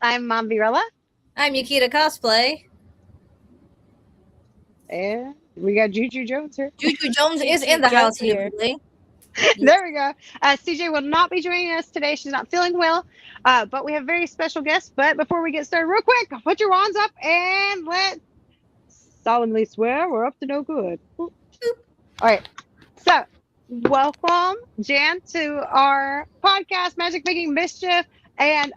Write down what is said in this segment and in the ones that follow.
I'm Mom Virella. I'm Yukita Cosplay. And we got Juju Jones here. Juju Jones is in the house here. There we go. CJ will not be joining us today. She's not feeling well, but we have very special guests. But before we get started, real quick, put your wands up and let's solemnly swear we're up to no good. All right. So, welcome, Jan, to our podcast, Magic Making Mischief. And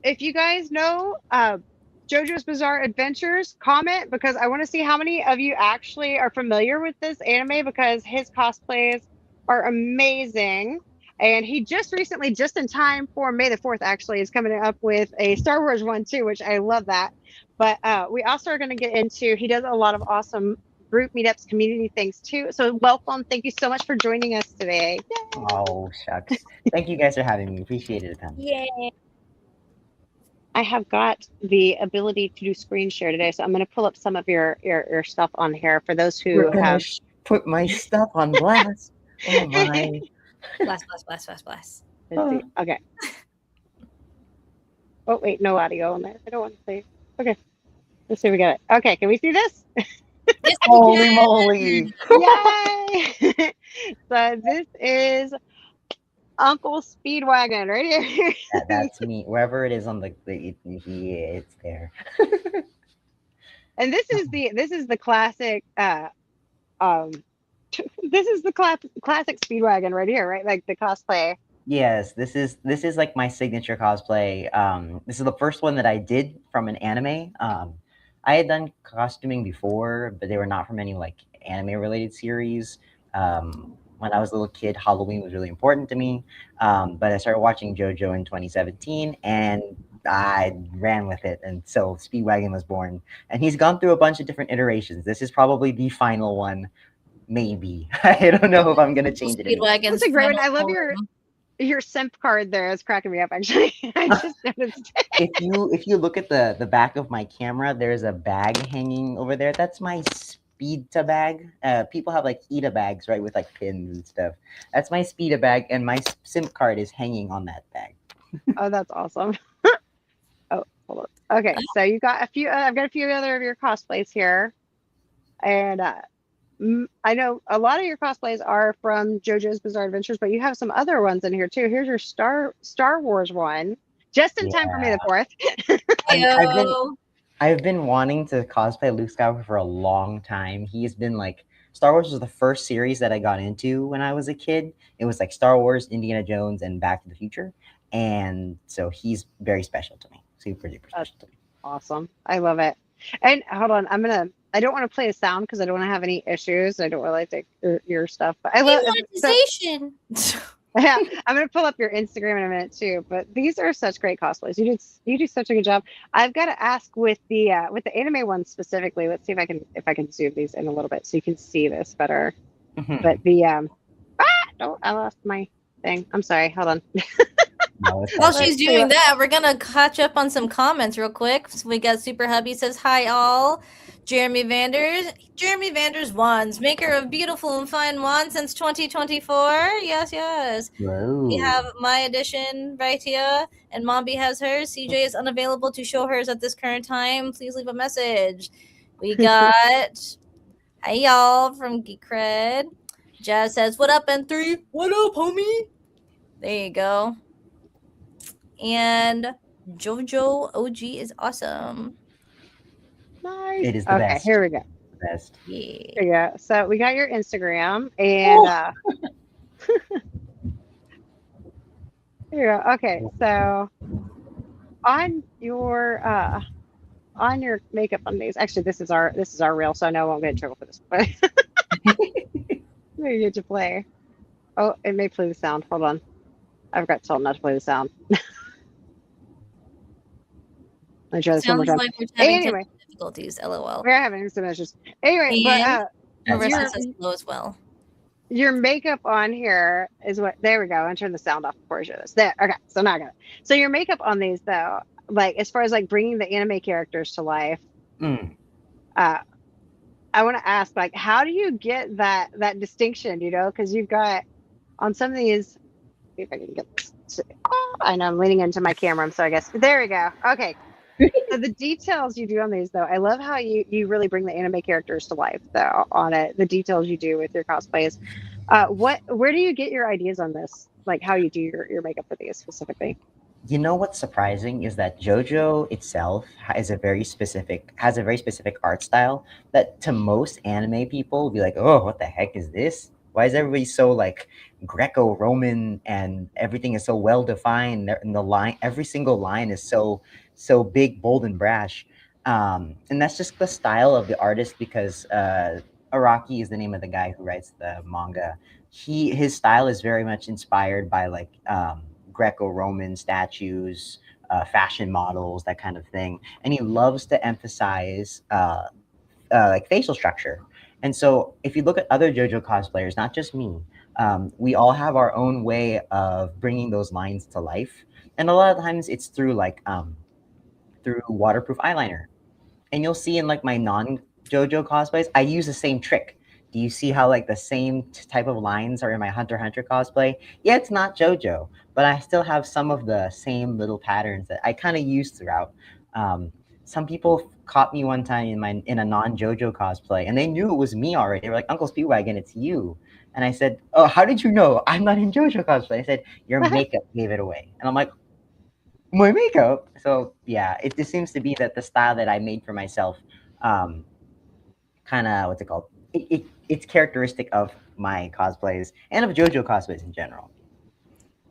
if you guys know JoJo's Bizarre Adventures, comment, because I want to see how many of you actually are familiar with this anime, because his cosplays are amazing. And he just recently, just in time for May the 4th, actually, is coming up with a Star Wars one too, which I love that. But we also are going to get into, he does a lot of awesome group meetups, community things too. So welcome. Thank you so much for joining us today. Yay. Oh, shucks. Thank you guys for having me. Appreciate it. Yay. I have got the ability to do screen share today, so I'm going to pull up some of your stuff on here for those who have put my stuff on blast. Oh my. Blast. Oh. Okay. Oh wait, no audio on there. I don't want to see. Okay. Let's see if we got it. Okay, can we see this? Yes, holy moly. Yay! So this is Uncle Speedwagon right here. That's me. Wherever it is on it's there. And this is the classic this is the classic Speedwagon right here, right? Like the cosplay. Yes, this is like my signature cosplay. This is the first one that I did from an anime. I had done costuming before, but they were not from any like anime related series. When I was a little kid, Halloween was really important to me. But I started watching JoJo in 2017 and I ran with it. And so Speedwagon was born. And he's gone through a bunch of different iterations. This is probably the final one, maybe. I don't know if I'm going to change it. That's a great one. I love your simp card there. It's cracking me up, actually. I just noticed it. If you look at the back of my camera, there's a bag hanging over there. That's my Speedta bag. People have like Ita bags, right, with like pins and stuff. That's my Speeda bag, and my simp card is hanging on that bag. Oh, that's awesome. Oh, hold on. Okay, so you got a few. I've got a few other of your cosplays here, and I know a lot of your cosplays are from JoJo's Bizarre Adventures, but you have some other ones in here too. Here's your Star Wars one, just in time for May the 4th. I've been wanting to cosplay Luke Skywalker for a long time. He's been like, Star Wars was the first series that I got into when I was a kid. It was like Star Wars, Indiana Jones, and Back to the Future. And so he's very special to me. Super duper special to me. Awesome. I love it. And hold on, I don't want to play a sound because I don't want to have any issues. I don't really take your stuff, but I love monetization. Yeah, I'm going to pull up your Instagram in a minute too, but these are such great cosplays. You do such a good job. I've got to ask with the anime ones specifically. Let's see if I can zoom these in a little bit so you can see this better. But the I lost my thing. I'm sorry. Hold on. While she's doing that, we're gonna catch up on some comments real quick. So we got Super Hubby says hi all. Jeremy Vanders wands, maker of beautiful and fine wands since 2024. Yes. Whoa. We have my edition right here, and Mombi has hers. CJ is unavailable to show hers at this current time. Please leave a message. We got hi y'all from Geek Cred. Jazz says, "What up, N3? What up, homie?" There you go. And JoJo OG is awesome. Nice. It is the best. Here we go. The best. Yeah. There you go. So we got your Instagram, and here you go. Okay, so on your makeup on these, actually this is our reel, so I know I won't get in trouble for this, but maybe you get to play. Oh, it may play the sound. Hold on, I forgot to tell them not to play the sound. Let me try this one more time. Like we're having difficulties. LOL. We're having some issues. Anyway, but Marissa says hello as well. Your makeup on here is what. There we go. I'm turn the sound off before I show this. There. Okay. So now I got it. So your makeup on these though, like as far as like bringing the anime characters to life, I want to ask, like, how do you get that distinction? You know, because you've got on some of these. See if I can get. I know I'm leaning into my camera. I'm sorry, guys. There we go. Okay. The details you do on these, though, I love how you really bring the anime characters to life, though, on it. The details you do with your cosplays. Where do you get your ideas on this? Like how you do your makeup for these specifically? You know what's surprising is that JoJo itself has a very specific art style that to most anime people will be like, oh, what the heck is this? Why is everybody so like Greco-Roman and everything is so well defined and the line every single line is so big, bold, and brash. And that's just the style of the artist because Araki is the name of the guy who writes the manga. His style is very much inspired by like Greco-Roman statues, fashion models, that kind of thing. And he loves to emphasize like facial structure. And so, if you look at other JoJo cosplayers, not just me, we all have our own way of bringing those lines to life. And a lot of times, it's through through waterproof eyeliner. And you'll see in like my non JoJo cosplays, I use the same trick. Do you see how like the same type of lines are in my Hunter x Hunter cosplay? Yeah, it's not JoJo, but I still have some of the same little patterns that I kind of use throughout. Um, some people caught me one time in a non JoJo cosplay, and they knew it was me already. They were like, "Uncle Speedwagon, it's you." And I said, "Oh, how did you know? I'm not in JoJo cosplay." I said, "Your makeup gave it away." And I'm like, my makeup. So yeah, it just seems to be that the style that I made for myself, um, kind of what's it called? It's characteristic of my cosplays and of JoJo cosplays in general.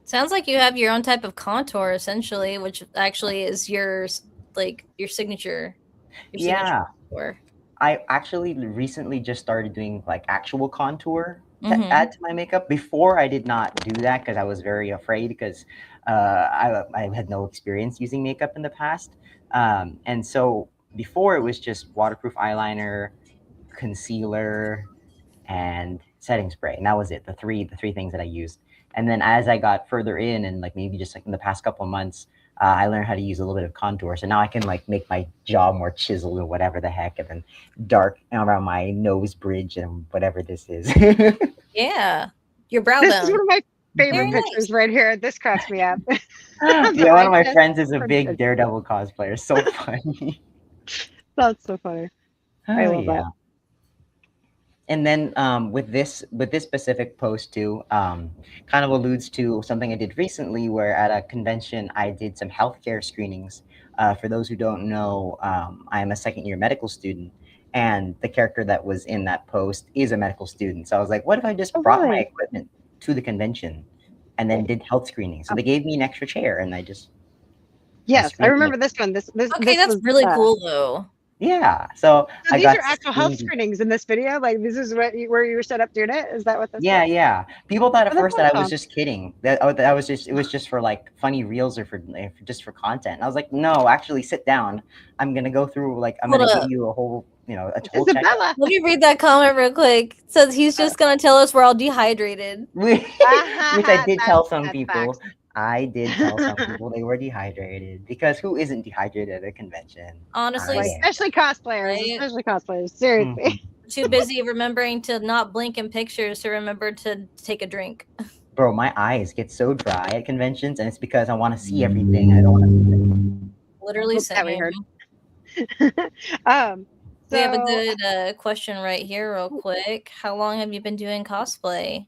Sounds like you have your own type of contour, essentially, which actually is your signature. Your signature Yeah, contour. I actually recently just started doing like actual contour to Mm-hmm. add to my makeup. Before I did not do that because I was very afraid because I had no experience using makeup in the past, and so before it was just waterproof eyeliner, concealer, and setting spray, and that was it. The three things that I used. And then as I got further in, and like maybe just like in the past couple of months, I learned how to use a little bit of contour. So now I can like make my jaw more chiseled or whatever the heck, and then dark around my nose bridge and whatever this is. Yeah. Your brow This is one bone. of my favorite Very Mhm. nice. pictures right here. This cracks me up. The Yeah, one eye of my test. friends is a big Daredevil cosplayer. So funny. That's so funny. I Oh love that. yeah. And then with this specific post too, kind of alludes to something I did recently, where at a convention I did some healthcare screenings. For those who don't know, I am a second year medical student, and the character that was in that post is a medical student. So I was like, what if I just Oh, brought my really? equipment to the convention, and then did health screenings? So they gave me an extra chair, and I Yes, I screened remember like this one. Okay, This that's was really cool though. yeah. So so I these are got actual health screened. screenings in this video. Like this is where you were set up doing it. Is that what this is? Yeah, yeah. People thought at Oh, that's first that I was awesome. just kidding. That was just it was just for like funny reels or for just for content. And I was like, no, actually, sit down. I'm gonna go through like I'm Hold gonna give up. you a whole a whole checkup. Isabella. Let me read that comment real quick. It says he's just gonna tell us we're all dehydrated. Which I did tell some That's people. facts. I did tell some people they were dehydrated because who isn't dehydrated at a convention? Honestly, I Like am. especially cosplayers, right? especially cosplayers. Seriously. Mhm. Too busy remembering to not blink in pictures to remember to take a drink. Bro, my eyes get so dry at conventions, and it's because I want to see everything. I don't want to. Literally Oops, that we same. heard. um. We have a So good question right here, real quick. How long have you been doing cosplay?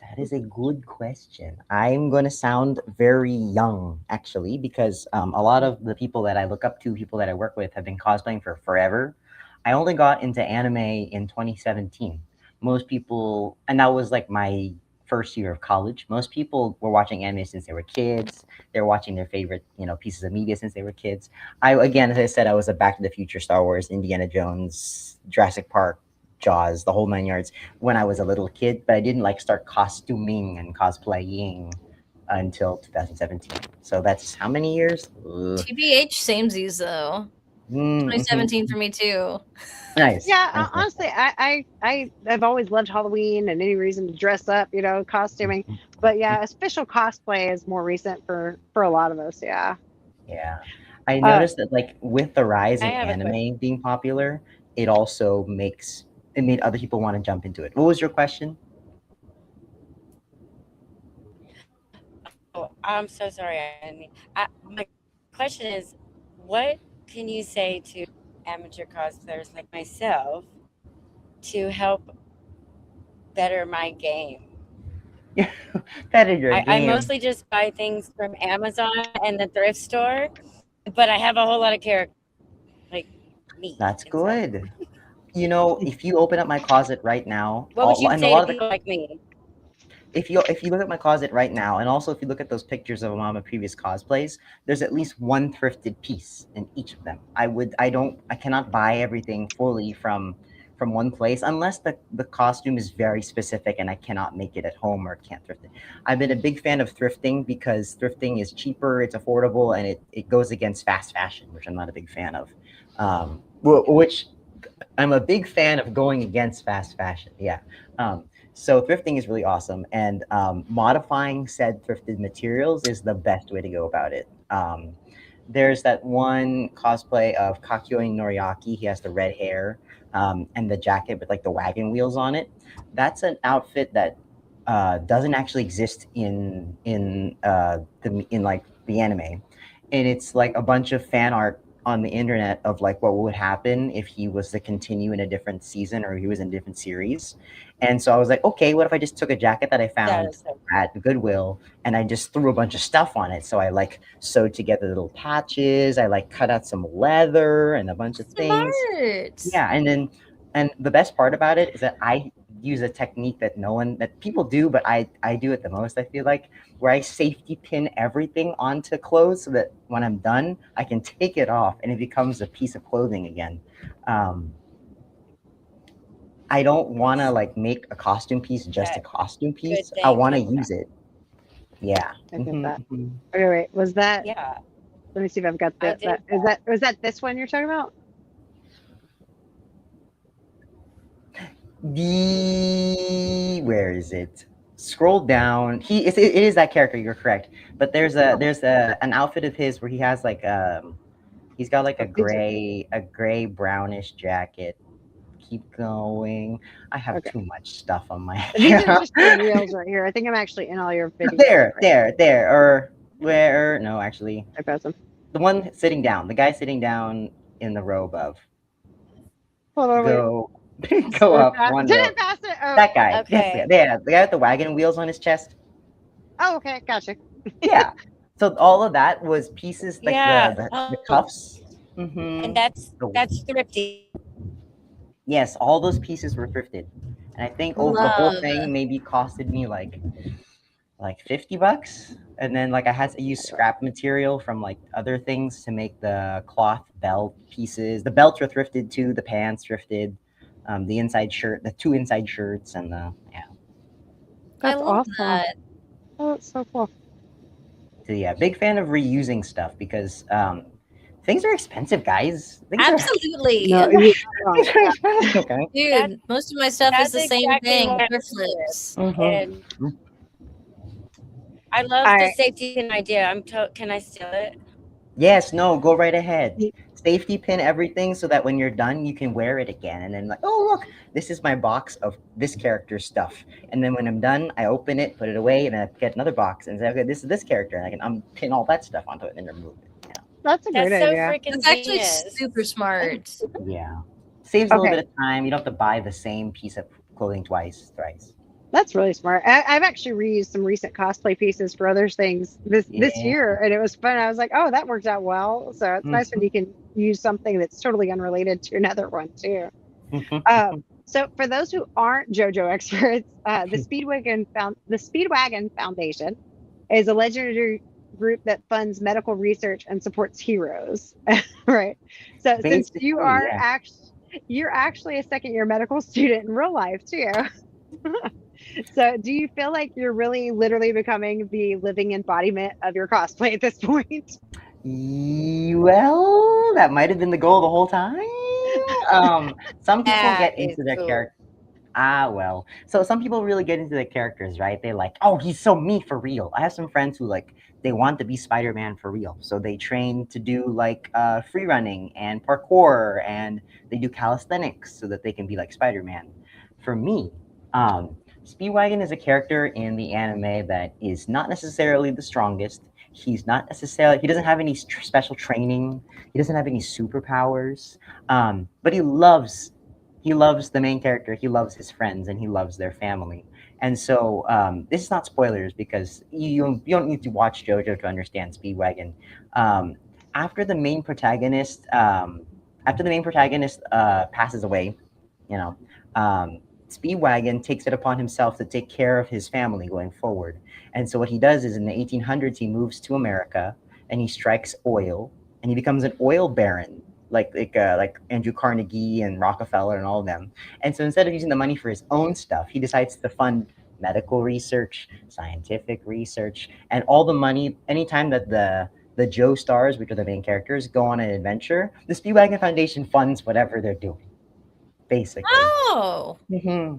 That is a good question. I'm going to sound very young, actually, because a lot of the people that I look up to, people that I work with, have been cosplaying for forever. I only got into anime in 2017. Most people, and that was like my first year of college. Most people were watching anime since they were kids. They were watching their favorite, pieces of media since they were kids. Again, as I said, I was a Back to the Future, Star Wars, Indiana Jones, Jurassic Park, Jaws, the whole 9 yards when I was a little kid, but I didn't like start costuming and cosplaying until 2017. So that's how many years? TBH samesies though. Mm-hmm. 2017 for me too. Nice, yeah, nice, nice, honestly, I've always loved Halloween and any reason to dress up, costuming. nice. But yeah, official cosplay is more recent for a lot of us. Yeah. Yeah, I Uh, noticed that like with the rise I in have a question. anime being popular, it also it made other people want to jump into it. What was your question? Oh, I'm so sorry. My question is, what can you say to amateur cosplayers like myself to help better my game? Better your I game. mostly just buy things from Amazon and the thrift store, but I have a whole lot of character, like me That's inside. good. You know, if you open up my closet right now, What would you and a say lot to of the people like me? if you look at my closet right now, and also if you look at those pictures of my previous cosplays, there's at least one thrifted piece in each of them. I cannot buy everything fully from one place unless the costume is very specific and I cannot make it at home or can't thrift it. I've been a big fan of thrifting because thrifting is cheaper, it's affordable, and it goes against fast fashion, which I'm not a big fan of. Which I'm a big fan of going against fast fashion. Yeah. So thrifting is really awesome, and modifying said thrifted materials is the best way to go about it. There's that one cosplay of Kakyo Noriaki. He has the red hair and the jacket with like the wagon wheels on it. That's an outfit that doesn't actually exist in like the anime, and it's like a bunch of fan art on the internet of like what would happen if he was to continue in a different season or he was in a different series. And so I was like, okay, what if I just took a jacket that I That found is so at Goodwill and I just threw a bunch of stuff on it. So I like sewed together little patches, I like cut out some leather and a bunch of things. Smart. Yeah, and the best part about it is that I use a technique that no one that people do, but I do it the most, I feel like, where I safety pin everything onto clothes so that when I'm done, I can take it off and it becomes a piece of clothing again. Um, I don't want to like make a costume piece just a that costume good piece. I thing want to like that. use it. Yeah. I get that. Mhm. Okay, wait. Was that? Yeah, Let me see if I've got I that. did Is that. that was that this one you're talking about? Where is it? Scroll down. It is that character. You're correct. But there's an outfit of his where he has like he's got like Oh, these are a gray brownish jacket. Keep going. I have okay. too much stuff on my These are just your reels right here. I think I'm actually in all your videos right there, or where? No, actually, now. I post them. the one sitting down, the guy sitting down in the row above. Hold on, wait. Go, go up one Did row. I pass it? Oh, That guy. Yes, Okay. yeah, the guy with the wagon wheels on his chest. oh, okay, gotcha. Yeah. So all of that was pieces like Yeah. the Oh, cuffs. and Mm-hmm. that's thrifty. Yes, all those pieces were thrifted, and I think over the whole Love. thing maybe costed me like $50, and then like I had to use scrap material from like other things to make the cloth belt pieces. The belts were thrifted too. The pants thrifted. The inside shirt, the two inside shirts, and the yeah. I That's love awesome. that. Oh, that's so cool. So yeah, big fan of reusing stuff because things are expensive, guys. Absolutely. No, Things right. are expensive. Okay. That's Dude, most of my stuff is that's the same exactly thing. what Thrift I did. flips. And Mm-hmm. I love All the right. safety pin idea. Can I steal it? Yes, no, go right ahead. Safety pin everything so that when you're done, you can wear it again. And then, like, oh, look, this is my box of this character's stuff. And then when I'm done, I open it, put it away, and then I get another box and say, okay, this is this character. And I can unpin all that stuff onto it and then remove it. That's a great That's so idea. freaking That's actually genius. super smart. Yeah. Saves a little Okay, bit of time. You don't have to buy the same piece of clothing thrice. that's really smart. I've actually reused some recent cosplay pieces for other things this Yeah. year, and it was fun. I was like, oh, that worked out well. So it's nice when Mhm. you can use something that's totally unrelated to another one too. Mhm. So for those who aren't JoJo experts, the Speedwagon Foundation is a legendary group that funds medical research and supports heroes. Right. So since Basically, yeah. you're actually a second year medical student in real life too. So do you feel like you're really literally becoming the living embodiment of your cosplay at this point? Well, that might have been the goal the whole time. Some people That get is into their cool. character. Ah, well. So some people really get into their characters, right? They like, oh, he's so me for real. I have some friends who like they want to be Spider-Man for real. So they train to do like free running and parkour, and they do calisthenics so that they can be like Spider-Man. For me, Speedwagon is a character in the anime that is not necessarily the strongest. He's not necessarily, he doesn't have any special training. He doesn't have any superpowers. But he loves the main character. He loves his friends and he loves their family. And so this is not spoilers because you don't need to watch JoJo to understand Speedwagon. Um, after the main protagonist, passes away, you know, Speedwagon takes it upon himself to take care of his family going forward. And so what he does is in the 1800s, he moves to America and he strikes oil and he becomes an oil baron, like Andrew Carnegie and Rockefeller and all of them. And so instead of using the money for his own stuff, he decides to fund medical research, scientific research, and all the money. Anytime that the Joe stars, which are the main characters, go on an adventure, the Speedwagon Foundation funds whatever they're doing, basically. Oh. Mm-hmm.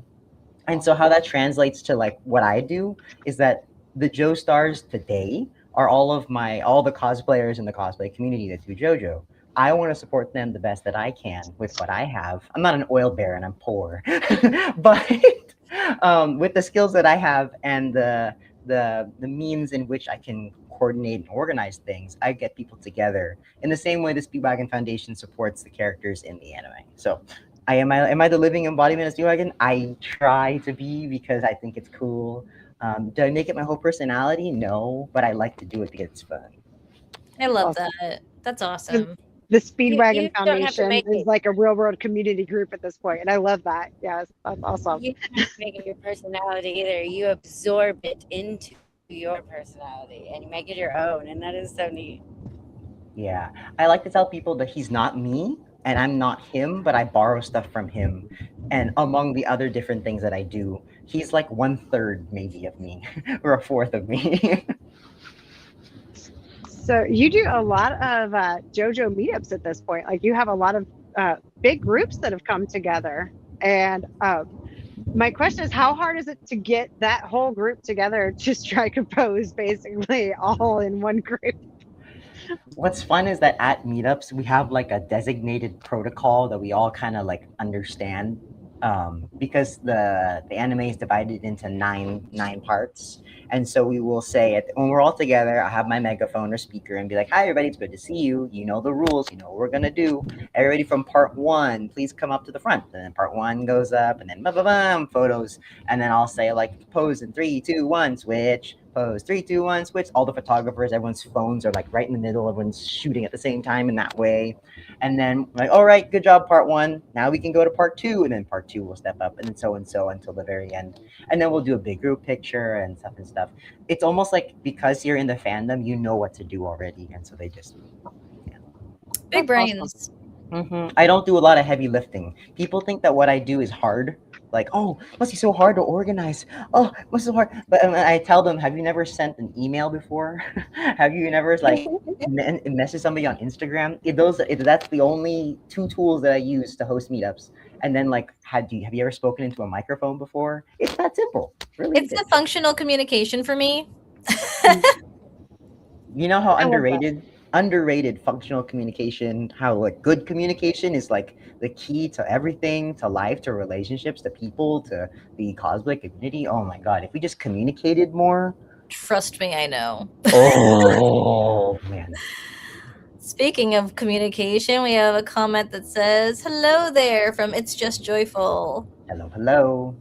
And so how that translates to like what I do is that the Joe stars today are all the cosplayers in the cosplay community that do JoJo. I want to support them the best that I can with what I have. I'm not an oil baron, I'm poor. But with the skills that I have and the means in which I can coordinate and organize things, I get people together in the same way the Speedwagon Foundation supports the characters in the anime. So am I the living embodiment of Speedwagon? I try to be because I think it's cool. Do I make it my whole personality? No, but I like to do it because it's fun. I love Awesome. that. That's awesome. The Speedwagon You don't have to Foundation make is it. like a real world community group at this point, and I love that. Yes, that's awesome. You don't have to make it your personality either. You absorb it into your personality and you make it your own, and that is so neat. Yeah, I like to tell people that he's not me and I'm not him, but I borrow stuff from him. And among the other different things that I do, he's like 1/3 maybe of me or 1/4 of me. So you do a lot of JoJo meetups at this point. Like you have a lot of big groups that have come together. And my question is, how hard is it to get that whole group together to strike a pose, basically all in one group? What's fun is that at meetups we have like a designated protocol that we all kind of like understand, because the anime is divided into nine parts, and so we will say when we're all together, I have my megaphone or speaker and be like, "Hi everybody, it's good to see you. You know the rules. You know what we're gonna do. Everybody from part one, please come up to the front." And then part one goes up, and then photos, and then I'll say like pose in 3, 2, 1, switch. Pose 3, 2, 1, switch. All the photographers, everyone's phones are like right in the middle. Everyone's shooting at the same time in that way. And then like, all right, good job, part one. Now we can go to part two, and then part two will step up, and then so until the very end. And then we'll do a big group picture and stuff. It's almost like because you're in the fandom, you know what to do already, and so they just Big brains. I don't do a lot of heavy lifting. People think that what I do is hard. Like, oh, must be so hard to organize. Oh, must be so hard. But I tell them, have you never sent an email before? Have you never like messaged somebody on Instagram? That's the only 2 tools that I use to host meetups. And then like, have you ever spoken into a microphone before? It's that simple. Really, It's the functional communication for me. You know how I love that. underrated functional communication, how like good communication is like the key to everything, to life, to relationships, to people, to the cosplay community. Oh my god, if we just communicated more. Trust me, I know. Oh man. Speaking of communication, we have a comment that says, "Hello there" from It's Just Joyful. Hello.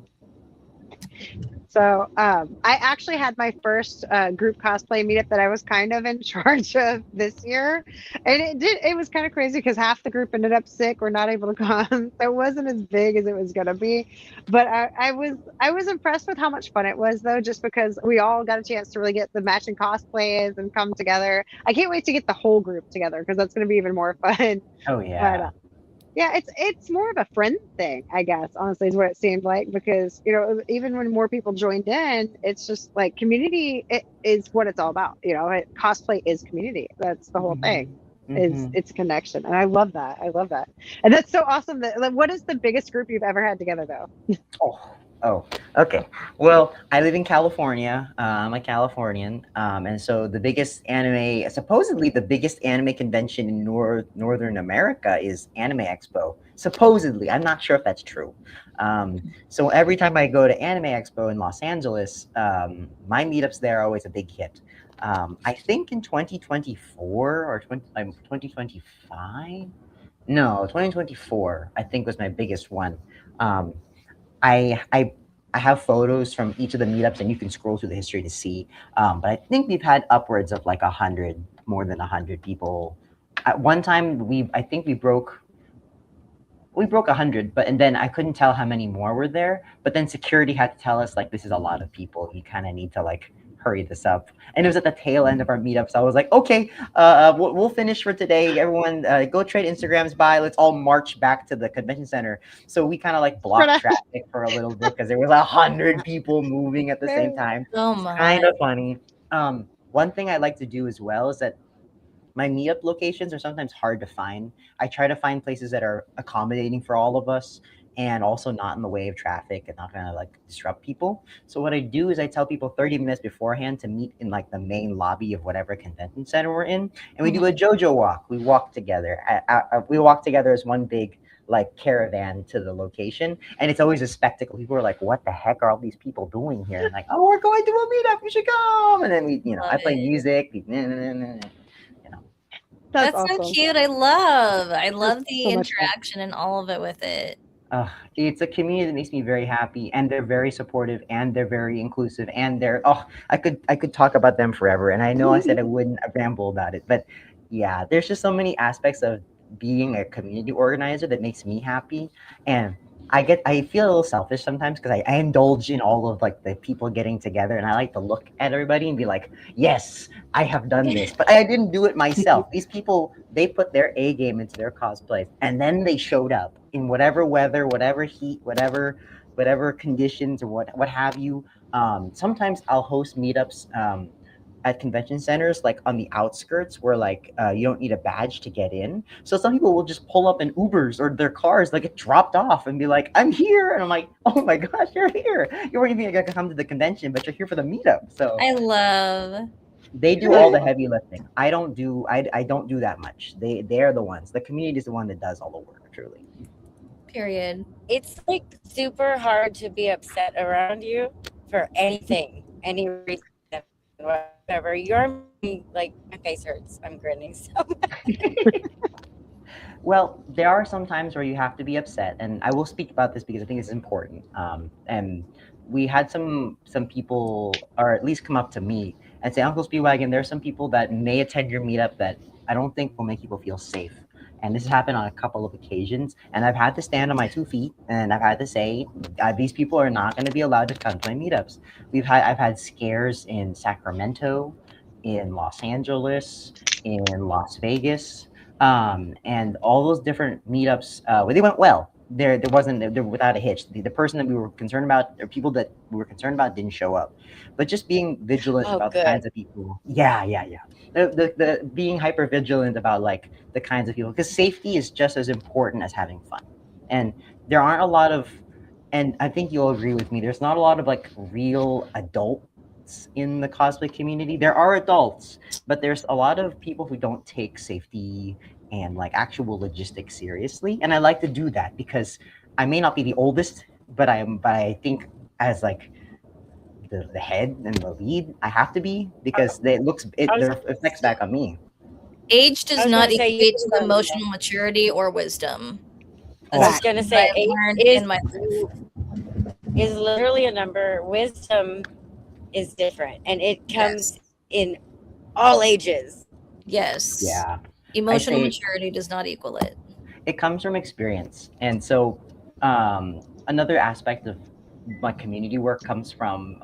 So I actually had my first group cosplay meetup that I was kind of in charge of this year, and it was kind of crazy because half the group ended up sick or not able to come. So it wasn't as big as it was gonna be, but I was impressed with how much fun it was though, just because we all got a chance to really get the matching cosplays and come together. I can't wait to get the whole group together because that's gonna be even more fun. Oh yeah. But yeah, it's more of a friend thing, I guess, honestly, is what it seemed like, because, even when more people joined in, it's just like community is what it's all about. Cosplay is community. That's the whole thing, is it's connection. And I love that. I love that. And that's so awesome. Like, what is the biggest group you've ever had together, though? Oh, okay. Well, I live in California. I'm a Californian, and so supposedly the biggest anime convention in Northern America is Anime Expo. supposedly, I'm not sure if that's true. So every time I go to Anime Expo in Los Angeles, my meetups there are always a big hit. I think in 2024 or 2025, no, 2024, I think was my biggest one. Um, I I I have photos from each of the meetups, and you can scroll through the history to see. But I think we've had upwards of like 100, more than 100 people. At one time, I think we broke 100, but and then I couldn't tell how many more were there. But then security had to tell us like this is a lot of people. You kind of need to like hurry this up. And it was at the tail end of our meetup, so I was like, okay, we'll finish for today. Everyone, go trade Instagrams. Bye. Let's all march back to the convention center. So we kind of like blocked traffic for a little bit because there was 100 people moving at the same time. Oh It's my. kind of funny. One thing I like to do as well is that my meetup locations are sometimes hard to find. I try to find places that are accommodating for all of us and also not in the way of traffic and not gonna like disrupt people. So what I do is I tell people 30 minutes beforehand to meet in like the main lobby of whatever convention center we're in, and we do a JoJo walk. We walk together. We walk together as one big like caravan to the location, and it's always a spectacle. People are like, "What the heck are all these people doing here?" And like, "Oh, we're going to a meetup. You should come." And then I play music. That's so awesome. cute. I love That's the so much fun. interaction and all of it with it. It's a community that makes me very happy, and they're very supportive, and they're very inclusive, and I could talk about them forever. And I know I said I wouldn't ramble about it, but yeah, there's just so many aspects of being a community organizer that makes me happy. And I feel a little selfish sometimes because I indulge in all of like the people getting together, and I like to look at everybody and be like, yes, I have done this, but I didn't do it myself. These people, they put their A game into their cosplays, and then they showed up in whatever weather, whatever heat, whatever conditions, or what have you. Sometimes I'll host meetups at convention centers, like on the outskirts, where like you don't need a badge to get in. So some people will just pull up in Ubers or their cars, like get dropped off, and be like, "I'm here," and I'm like, "Oh my gosh, you're here! You weren't even gonna come to the convention, but you're here for the meetup." So I love. they do all the heavy lifting. I don't do that much. They're the ones. The community is the one that does all the work, truly. Period. It's like super hard to be upset around you for anything, any reason, whatever. Like my face hurts. I'm grinning so much. Well, there are some times where you have to be upset, and I will speak about this because I think it's important. And we had some people, or at least come up to me and say, "Uncle Speedwagon, there are some people that may attend your meetup that I don't think will make people feel safe." And this has happened on a couple of occasions, and I've had to stand on my 2 feet, and I've had to say, these people are not going to be allowed to come to my meetups. I've had scares in Sacramento, in Los Angeles, in Las Vegas, and all those different meetups. They went well. There wasn't there without a hitch. The person that we were concerned about, or people that we were concerned about, didn't show up. But just being vigilant about the kinds of people. Yeah. The being hyper vigilant about like the kinds of people, because safety is just as important as having fun. And there aren't a lot of, and I think you'll agree with me, there's not a lot of like real adults in the cosplay community. There are adults, but there's a lot of people who don't take safety and like actual logistics seriously. And I like to do that because I may not be the oldest, but I think as like the head and the lead, I have to be, because it affects back on me. Age does not gonna say, equate to emotional maturity or wisdom. I was gonna say I've learned age in my life. is literally a number. Wisdom is different, and it comes in all ages. Yes. Yeah. Emotional maturity does not equal it. It comes from experience. And so another aspect of my community work comes from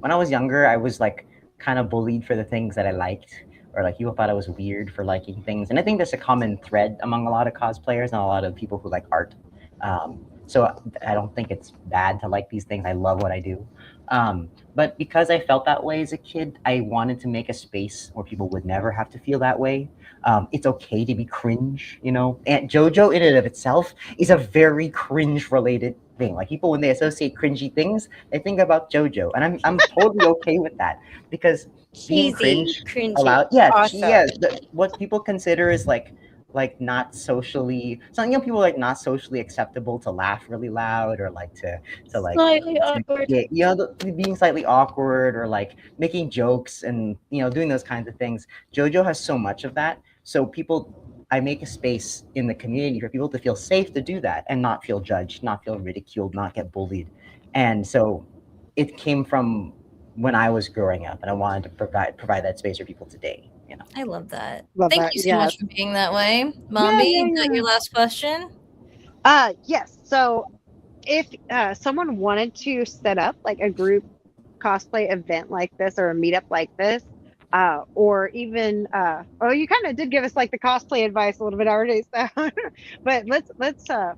when I was younger, I was like kind of bullied for the things that I liked, or like people thought I was weird for liking things. And I think that's a common thread among a lot of cosplayers and a lot of people who like art. So I don't think it's bad to like these things. I love what I do. But because I felt that way as a kid, I wanted to make a space where people would never have to feel that way. It's okay to be cringe, you know. And JoJo in and of itself is a very cringe related thing. Like people, when they associate cringy things, they think about JoJo, and I'm totally okay with that, because being Cheesy, cringe cringy. allowed, Awesome. what people consider is like like not socially, some young people like not socially acceptable to laugh really loud or like to like Slightly awkward. yeah, you know, being slightly awkward or like making jokes and doing those kinds of things. JoJo has so much of that, so I make a space in the community for people to feel safe to do that and not feel judged, not feel ridiculed, not get bullied. And so it came from when I was growing up, and I wanted to provide that space for people today. I love that. Love Thank that, you so much for being that way. Mommy, you got your last question? Yes. So if someone wanted to set up like a group cosplay event like this or a meetup like this, or even you kind of did give us like the cosplay advice a little bit already, so but let's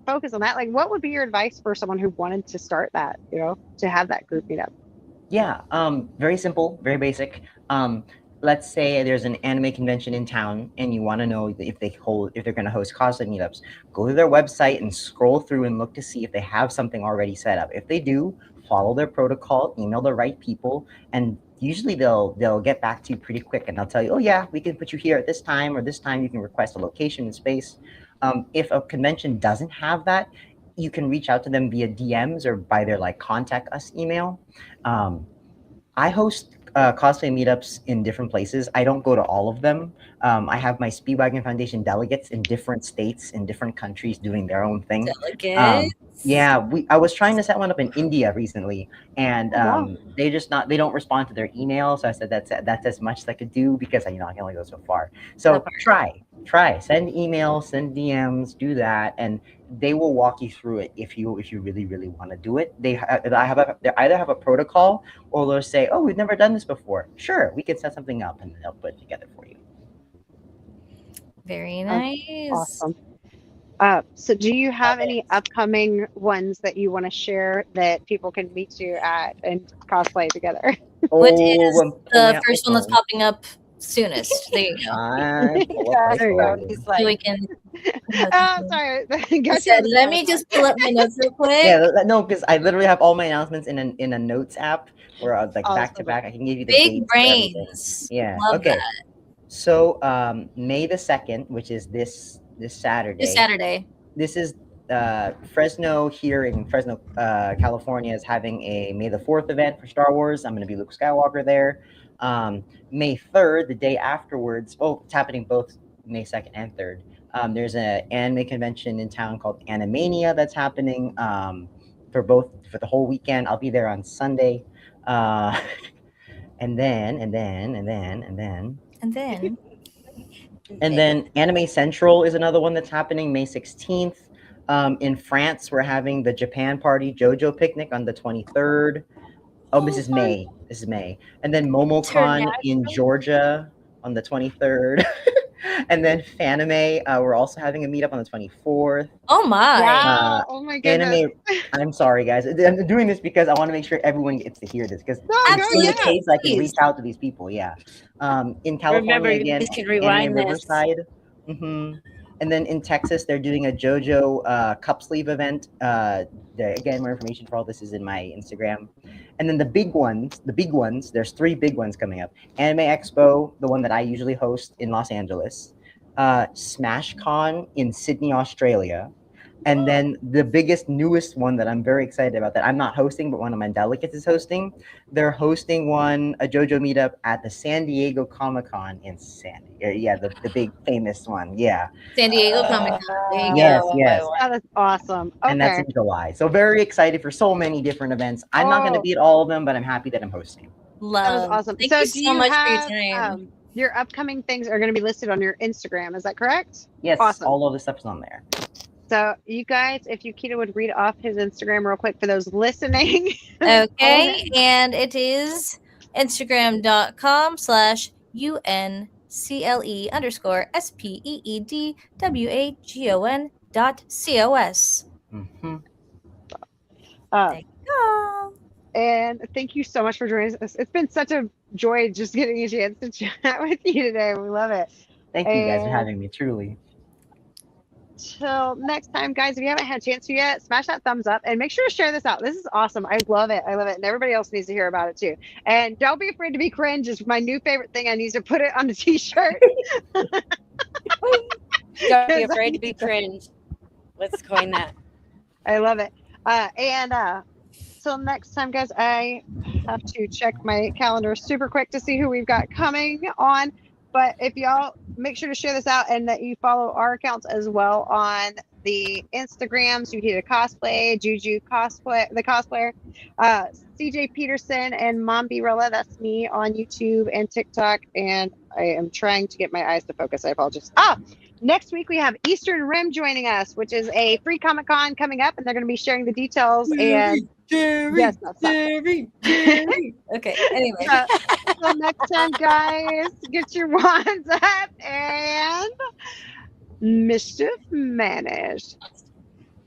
focus on that. Like, what would be your advice for someone who wanted to start that, to have that group meetup? Yeah, very simple, very basic. Let's say there's an anime convention in town and you want to know if they're going to host cosplay meetups. Go to their website and scroll through and look to see if they have something already set up. If they do, follow their protocol, email the right people, and usually they'll get back to you pretty quick and they'll tell you, oh yeah, we can put you here at this time, or this time you can request a location and space. If a convention doesn't have that, you can reach out to them via DMs or by their like contact us email. I host cosplay meetups in different places. I don't go to all of them. I have my Speedwagon Foundation delegates in different states, in different countries, doing their own thing. Delegates? Yeah, I was trying to set one up in India recently, and they don't respond to their email. So I said that's as much as I could do because I can only go so far. So try, send emails, send DMs, do that, and they will walk you through it if you really want to do it. They either have a protocol or they'll say, oh, we've never done this before. Sure, we can set something up, and they'll put it together for you. Very nice. Awesome. So do you have any upcoming ones that you want to share that people can meet you at and cosplay together? What is the first one that's popping up soonest? There you go. There you go. He's like, so we can. Sorry. Said, let me just pull up my notes real quick. Yeah, no, because I literally have all my announcements in a notes app where I was like back to back. I can give you the big dates brains. Yeah. Love okay. That. So May the 2nd, which is this Saturday. This Saturday. This is Fresno here in Fresno, California is having a May the 4th event for Star Wars. I'm going to be Luke Skywalker there. May 3rd, the day afterwards. Oh, it's happening both May 2nd and 3rd. There's an anime convention in town called Animania that's happening for the whole weekend. I'll be there on Sunday. And then Anime Central is another one that's happening May 16th. In France, we're having the Japan Party JoJo Picnic on the 23rd. Oh, this is May. And then MomoCon in Georgia on the 23rd. And then Fanime, we're also having a meetup on the 24th. Oh my! Wow. Oh my goodness! I'm sorry, guys. I'm doing this because I want to make sure everyone gets to hear this. Because absolutely, in the case, I can reach out to these people. Yeah. In California again, rewind Riverside. Mm-hmm. And then in Texas, they're doing a JoJo cup sleeve event. Again, more information for all this is in my Instagram. And then the big ones, there's 3 big ones coming up. Anime Expo, the one that I usually host in Los Angeles. SmashCon in Sydney, Australia. And then the biggest, newest one that I'm very excited about that I'm not hosting, but one of my delegates is hosting. They're hosting a JoJo meetup at the San Diego Comic-Con in the big famous one. Yeah. San Diego Comic-Con. Yes. Oh, that's awesome. Okay. And that's in July. So very excited for so many different events. I'm not going to be at all of them, but I'm happy that I'm hosting. Love. That was awesome. Thank you so much for your time. Your upcoming things are going to be listed on your Instagram. Is that correct? Yes. Awesome. All of the stuff is on there. So you guys, if Yukita would read off his Instagram real quick for those listening. Okay. And it is Instagram.com/UNCLE_SPEEDWAGON.COS. Mm-hmm. Thank you. And thank you so much for joining us. It's been such a joy just getting a chance to chat with you today. We love it. Thank you guys for having me, truly. Till next time, guys, if you haven't had a chance to yet, smash that thumbs up and make sure to share this out. This is awesome. I love it. And everybody else needs to hear about it too. And don't be afraid to be cringe. It's my new favorite thing. I need to put it on a t-shirt. Don't be afraid to be cringe. Let's coin that. I love it. Till next time, guys, I have to check my calendar super quick to see who we've got coming on. But if y'all make sure to share this out and that you follow our accounts as well on the Instagrams, Yukita Cosplay, Juju Cosplay, the Cosplayer, CJ Peterson, and Mom Rilla. That's me on YouTube and TikTok. And I am trying to get my eyes to focus. I apologize. Next week we have Eastern Rim joining us, which is a free Comic-Con coming up, and they're going to be sharing the details. Jerry. Okay. Anyway. Till next time, guys, get your wands up and mischief managed.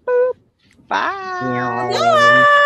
Boop. Bye. Yeah.